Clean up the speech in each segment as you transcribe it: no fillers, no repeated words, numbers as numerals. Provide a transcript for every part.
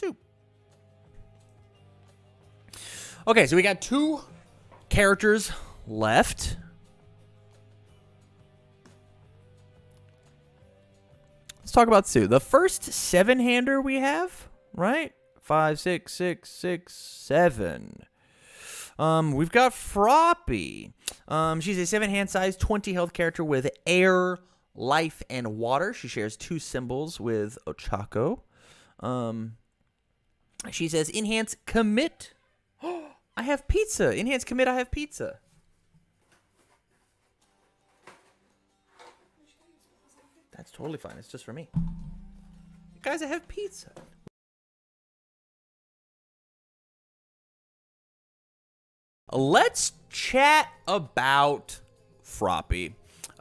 Soup. Okay, so we got 2 characters left. Let's talk about Sue. The first 7-hander we have, right? 5, 6, 6, 6, 7. We've got Froppy. She's a 7-hand size, 20 health character with air, life, and water. She shares 2 symbols with Ochako. She says, enhance commit. I have pizza. Enhance commit, I have pizza. That's totally fine. It's just for me. Guys, I have pizza. Let's chat about Froppy.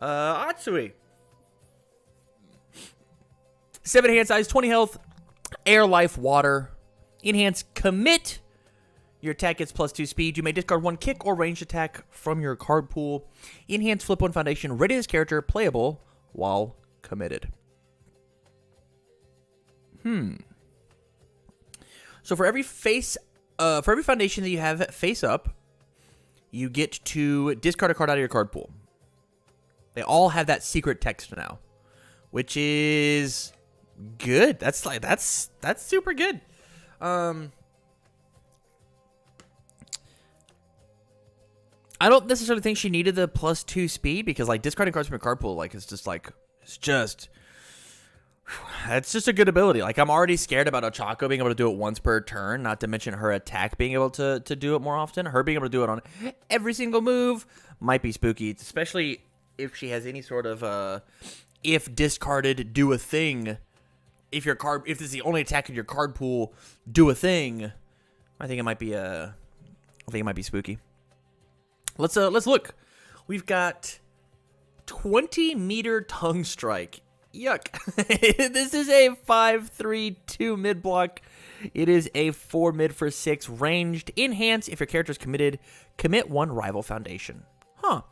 Asui. 7 hand size, 20 health, air, life, water. Enhance commit. Your attack gets +2 speed. You may discard 1 kick or ranged attack from your card pool. Enhance flip 1 foundation. Ready this character playable while committed. So for every foundation that you have face up, you get to discard a card out of your card pool. They all have that secret text now, which is good. That's super good. I don't necessarily think she needed the +2 speed because like discarding cards from your card pool, like it's just a good ability. Like I'm already scared about Ochako being able to do it once per turn, not to mention her attack being able to do it more often. Her being able to do it on every single move might be spooky, especially if she has any sort of if discarded, do a thing. If this is the only attack in your card pool, do a thing. I think it might be spooky. Let's look. We've got 20-meter tongue strike. Yuck. This is a 5/3/2 mid block. It is a 4 mid for 6 ranged. Enhance if your character is committed. Commit 1 rival foundation. Huh.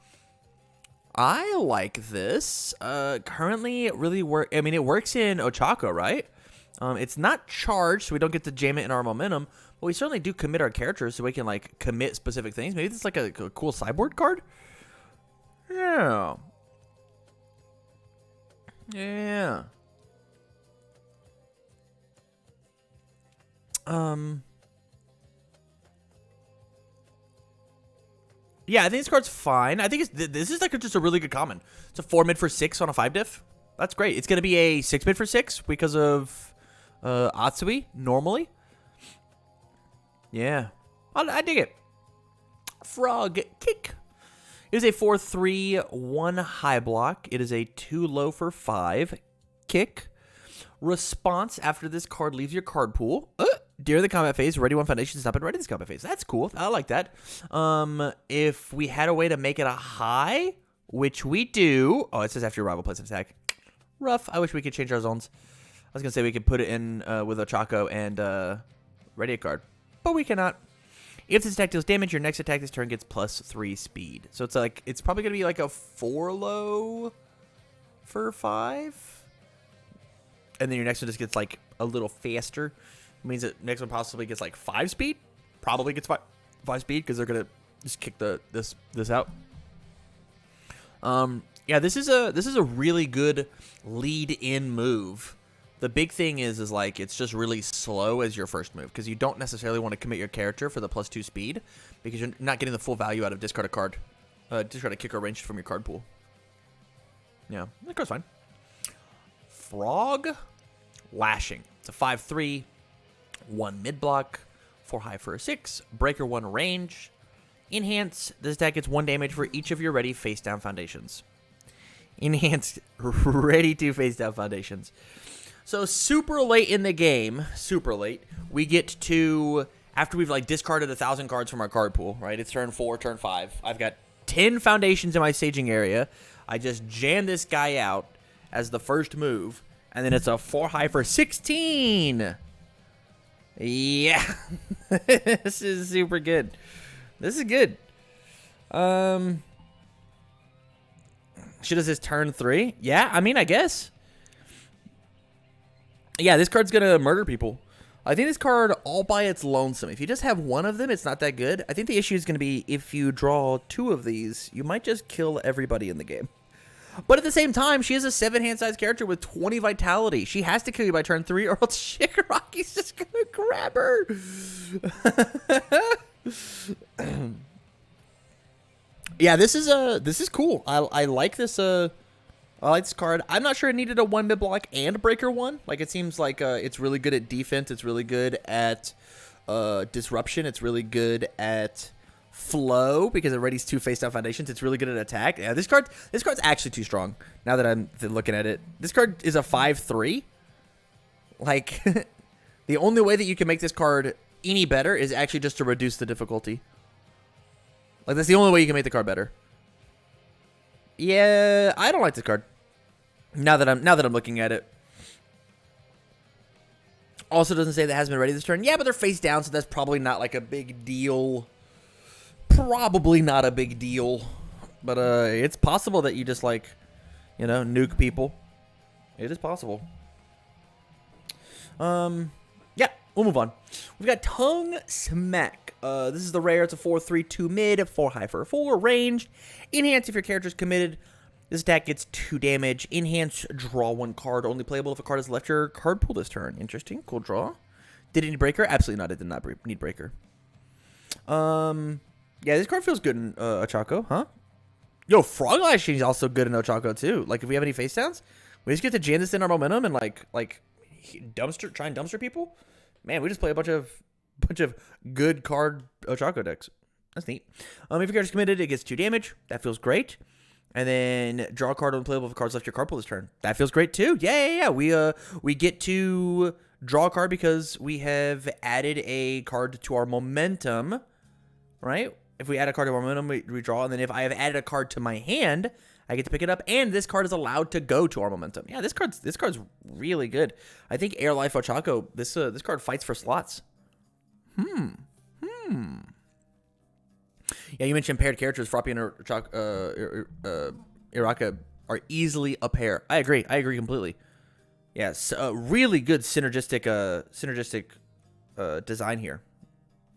I like this. Currently, it really works. I mean, it works in Ochako, right? It's not charged, so we don't get to jam it in our momentum. But we certainly do commit our characters, so we can like commit specific things. Maybe this is like a cool sideboard card. Yeah. Yeah. Yeah, I think this card's fine. I think this is like just a really good common. It's a 4 mid for 6 on a 5 diff. That's great. It's gonna be a 6 mid for 6 because of Asui normally. Yeah, I dig it. Frog kick. It is a 4/3/1 high block. It is a 2 low for 5 kick. Response after this card leaves your card pool. During the combat phase, ready 1 foundation, stop and ready this combat phase. That's cool. I like that. If we had a way to make it a high, which we do. Oh, it says after your rival plays an attack. Rough. I wish we could change our zones. I was going to say we could put it in with Ochako and ready a card. But we cannot. If this attack deals damage, your next attack this turn gets +3 speed. So it's probably going to be like a 4 low for 5. And then your next one just gets like a little faster. It means that next one possibly gets like 5 speed. Probably gets 5 speed because they're going to just kick this out. Yeah, this is a really good lead-in move. The big thing is like it's just really slow as your first move because you don't necessarily want to commit your character for the +2 speed because you're not getting the full value out of discard a card, discard a kick or range from your card pool. Yeah, that card's fine. Frog lashing. It's a 5/3/1 mid block, 4 high for a 6, breaker 1 range. Enhance. This attack gets 1 damage for each of your ready face down foundations. Enhanced ready to face down foundations. So super late in the game, super late, we get to, after we've like discarded 1,000 cards from our card pool, right? It's turn 4, turn 5. I've got 10 foundations in my staging area. I just jam this guy out as the first move, and then it's a 4 high for 16. Yeah, this is super good. This is good. Should have this turn 3? Yeah, I mean, I guess. Yeah, this card's gonna murder people. I think this card all by its lonesome. If you just have one of them, it's not that good. I think the issue is going to be if you draw 2 of these, you might just kill everybody in the game. But at the same time, she is a 7-hand size character with 20 vitality. She has to kill you by turn 3 or else Shigaraki's just going to grab her. Yeah, this is cool. I like this I like this card. I'm not sure it needed a 1 mid block and breaker 1. Like, it seems like it's really good at defense. It's really good at disruption. It's really good at flow because it readies 2 face down foundations. It's really good at attack. Yeah, this card's actually too strong. Now that I'm looking at it, this card is a 5/3. Like, the only way that you can make this card any better is actually just to reduce the difficulty. Like, that's the only way you can make the card better. Yeah, I don't like this card. Now that I'm looking at it. Also doesn't say that has been ready this turn. Yeah, but they're face down, so that's probably not like a big deal. Probably not a big deal. But it's possible that you just like, you know, nuke people. It is possible. Yeah, we'll move on. We've got Tongue Smack. This is the rare. It's a 4/3/2 mid, 4 high for a 4 ranged. Enhance if your character is committed. This attack gets 2 damage. Enhance, draw 1 card. Only playable if a card has left your card pool this turn. Interesting. Cool draw. Did it need breaker? Absolutely not. It did not need breaker. Yeah, this card feels good in Ochako, huh? Yo, Frog Lashing is also good in Ochako too. Like, if we have any face downs, we just get to jam this in our momentum and like try and dumpster people. Man, we just play a bunch of good card Ochako decks. That's neat. If your character's committed, it gets 2 damage. That feels great. And then draw a card unplayable if cards left your card pool this turn. That feels great too. Yeah. We get to draw a card because we have added a card to our momentum, right? If we add a card to our momentum, we draw. And then if I have added a card to my hand, I get to pick it up. And this card is allowed to go to our momentum. Yeah, this card's really good. I think Air Life Ochako, this card fights for slots. Yeah, you mentioned paired characters. Froppy and Iraka are easily a pair. I agree completely. Yes, really good synergistic design here.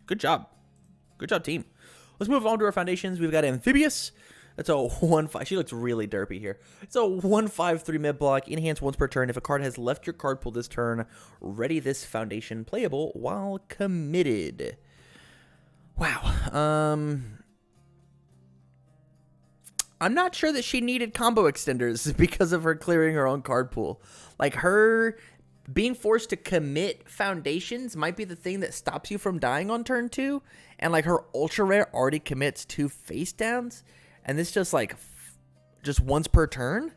Good job, team. Let's move on to our foundations. We've got Amphibious. That's a 1/5. She looks really derpy here. It's a 1/5/3 mid block. Enhance once per turn. If a card has left your card pool this turn, ready this foundation playable while committed. Wow. I'm not sure that she needed combo extenders because of her clearing her own card pool. Like, her being forced to commit foundations might be the thing that stops you from dying on turn 2. And like, her ultra rare already commits 2 face downs. And this just like, just once per turn.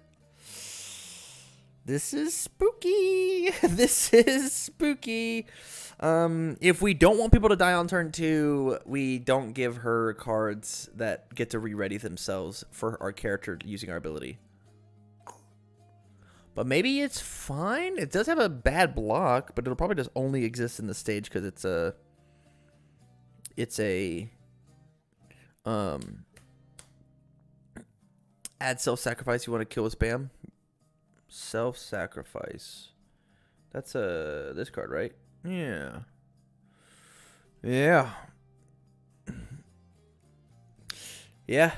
This is spooky. This is spooky. If we don't want people to die on turn 2, we don't give her cards that get to re-ready themselves for our character using our ability. But maybe it's fine. It does have a bad block, but it'll probably just only exist in the stage because it's a add self-sacrifice. You want to kill with spam? Self-sacrifice. That's this card, right? Yeah. Yeah. Yeah.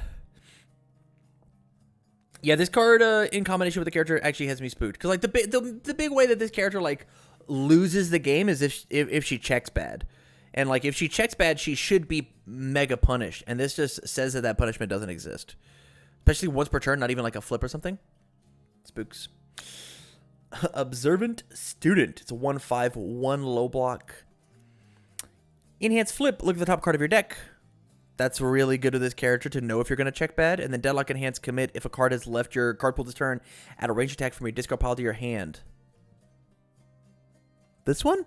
Yeah, this card in combination with the character actually has me spooked. Because like the big way that this character like loses the game is if she checks bad. And like if she checks bad, she should be mega punished. And this just says that punishment doesn't exist. Especially once per turn, not even like a flip or something. Spooks. Observant Student. It's a 1/5/1 low block. Enhance flip. Look at the top card of your deck. That's really good with this character to know if you're going to check bad. And then Deadlock Enhance commit if a card has left your card pool this turn. Add a range attack from your discard pile to your hand. This one?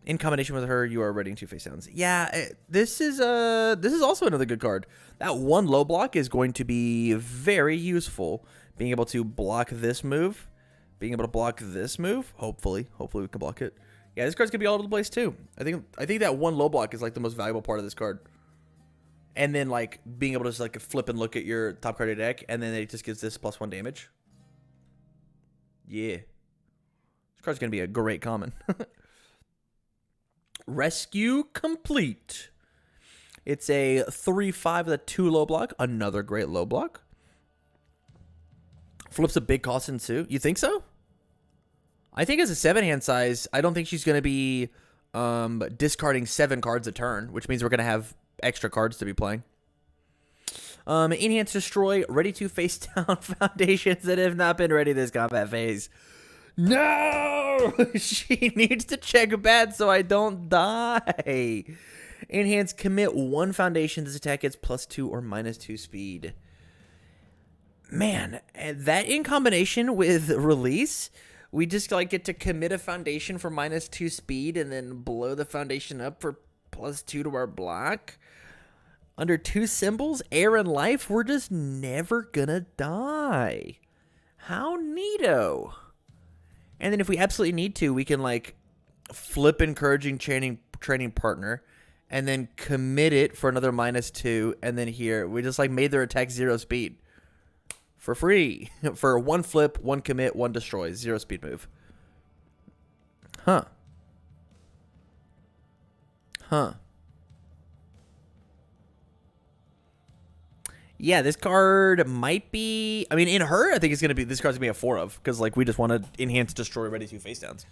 In combination with her, you are readying 2 face downs. Yeah, this is also another good card. That 1 low block is going to be very useful. Being able to block this move. Being able to block this move. Hopefully we can block it. Yeah, this card's gonna be all over the place too. I think that 1 low block is like the most valuable part of this card. And then like being able to just like flip and look at your top card of your deck, and then it just gives this +1 damage. Yeah. This card's going to be a great common. Rescue Complete. It's a 3/5 with a 2 low block. Another great low block. Flips a big cost in Sue. You think so? I think as a 7-hand size, I don't think she's going to be discarding 7 cards a turn, which means we're going to have extra cards to be playing. Enhance Destroy, ready to face down foundations that have not been ready this combat phase. No! She needs to check bad so I don't die. Enhance, commit 1 foundation. This attack gets +2 or -2 speed. Man, that in combination with release, we just like get to commit a foundation for -2 speed and then blow the foundation up for +2 to our block. Under 2 symbols, air and life, we're just never gonna die. How neato. And then if we absolutely need to, we can like flip encouraging training partner and then commit it for another -2. And then here, we just like made their attack 0 speed for free. For 1 flip, 1 commit, 1 destroy, 0 speed move. Huh. Yeah, this card might be... I mean, in her, I think it's going to be... This card's going to be a 4 of. Because, like, we just want to enhance, destroy, ready to face downs.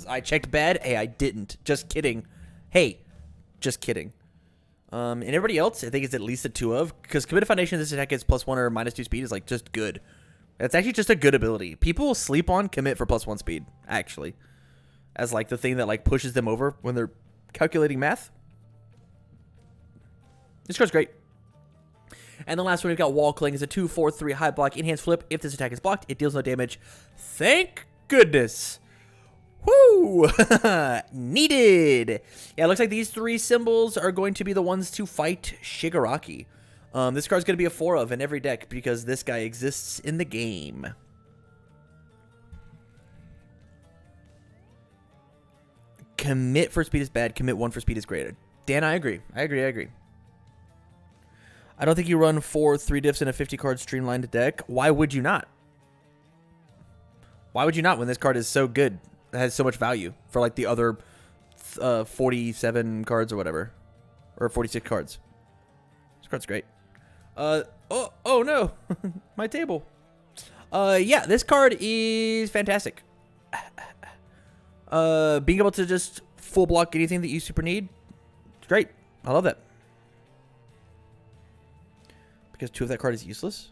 I checked bad. Hey, I didn't. Just kidding. Hey, just kidding. And everybody else, I think it's at least a 2 of. Because Committed Foundation, this attack gets +1 or -2 speed is, like, just good. That's actually just a good ability. People will sleep on commit for +1 speed, actually. As, like, the thing that, like, pushes them over when they're calculating math. This card's great. And the last one, we've got Wall Cling. It's a 2/4/3 high block, enhanced flip. If this attack is blocked, it deals no damage. Thank goodness. Woo! Needed. Yeah, it looks like these 3 symbols are going to be the ones to fight Shigaraki. This card's going to be a 4 of in every deck because this guy exists in the game. Commit for speed is bad. Commit 1 for speed is great. Dan, I agree. I agree. I don't think you run 4 3-diffs in a 50-card streamlined deck. Why would you not? Why would you not when this card is so good? It has so much value for like the other 47 cards or whatever. Or 46 cards. This card's great. Oh no. My table. Yeah, this card is fantastic. Being able to just full block anything that you super need. It's great. I love that. Because 2 of that card is useless?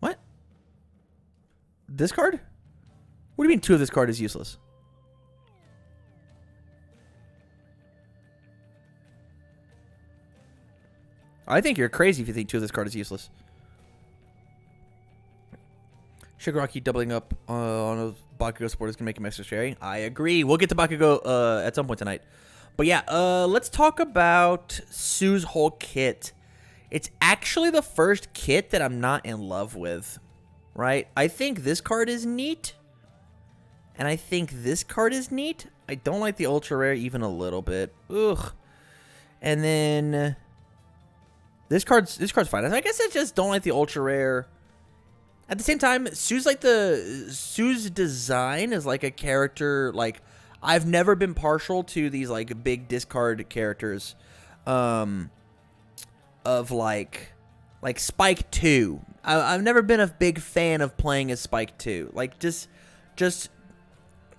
What? This card? What do you mean 2 of this card is useless? I think you're crazy if you think 2 of this card is useless. Shigaraki doubling up on a Bakugo support is going to make him extra scary. I agree. We'll get to Bakugo at some point tonight. But yeah, let's talk about Sue's whole kit. It's actually the first kit that I'm not in love with, right? I think this card is neat, and I think this card is neat. I don't like the ultra rare even a little bit. Ugh. And then this card's fine. I guess I just don't like the ultra rare. At the same time, Sue's design is like a character. Like, I've never been partial to these like big discard characters. Of like Spike 2. I've never been a big fan of playing as Spike 2. Like just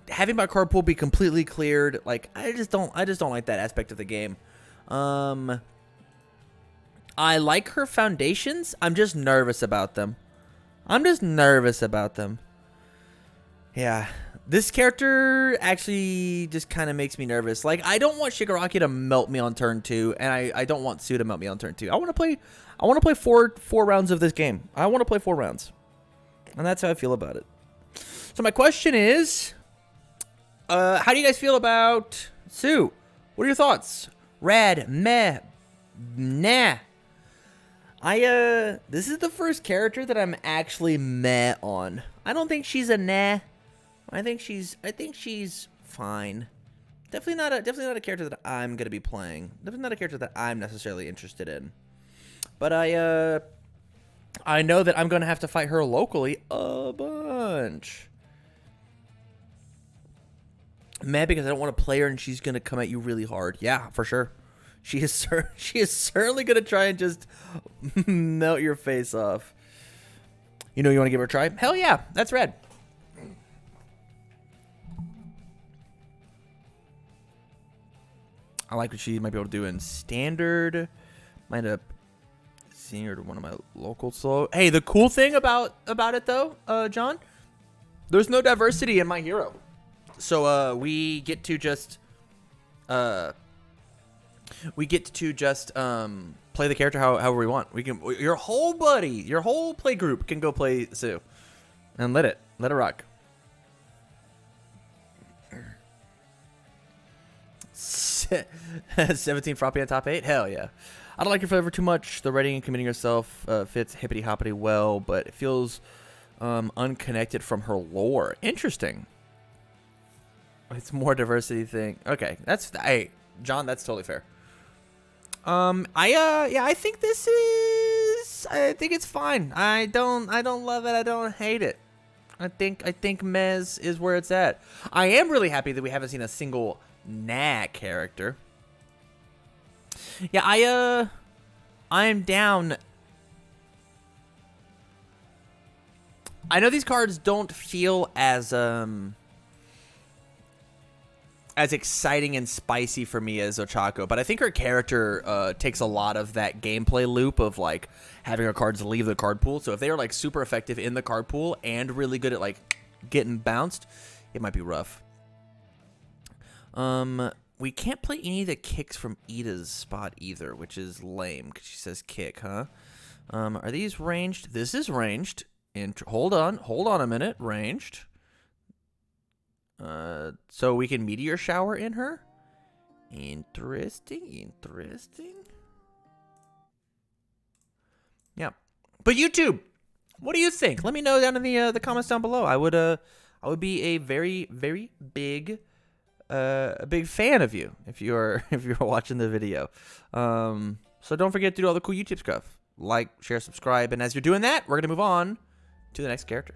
having my card pool be completely cleared. Like I just don't like that aspect of the game. I like her foundations. I'm just nervous about them. Yeah. This character actually just kind of makes me nervous. Like, I don't want Shigaraki to melt me on turn 2, and I don't want Sue to melt me on turn 2. I want to play four rounds of this game. I want to play 4 rounds. And that's how I feel about it. So my question is, how do you guys feel about Sue? What are your thoughts? Rad, meh, nah. This is the first character that I'm actually meh on. I don't think she's a nah. I think she's fine. Definitely not a character that I'm gonna be playing. Definitely not a character that I'm necessarily interested in. But I know that I'm gonna have to fight her locally a bunch. mad because I don't want to play her and she's gonna come at you really hard. Yeah, for sure. She is certainly gonna try and just melt your face off. You know, you want to give her a try? Hell yeah, that's rad. I like what she might be able to do in standard. Might end up seeing her to one of my local solo. Hey, the cool thing about it though, John, there's no diversity in my hero. So we get to just play the character however we want. We can your whole play group can go play Sue, and let it rock. 17 Froppy on top 8? Hell yeah. I don't like your flavor too much. The writing and committing herself fits hippity hoppity well, but it feels unconnected from her lore. Interesting. It's more diversity thing. Okay, hey, John, that's totally fair. I think I think it's fine. I don't love it. I don't hate it. I think Mez is where it's at. I am really happy that we haven't seen a single Nah character. Yeah, I am down. I know these cards don't feel as exciting and spicy for me as Ochako, but I think her character takes a lot of that gameplay loop of like having her cards leave the card pool. So if they are like super effective in the card pool and really good at like getting bounced, it might be rough. We can't play any of the kicks from Ida's spot either, which is lame because she says kick, huh? Are these ranged? This is ranged. Hold on a minute. Ranged. So we can meteor shower in her. Interesting. Yeah, but YouTube, what do you think? Let me know down in the comments down below. I would be a very, very big fan of you if you're watching the video. So don't forget to do all the cool YouTube stuff. Like, share, subscribe, and as you're doing that, we're gonna move on to the next character.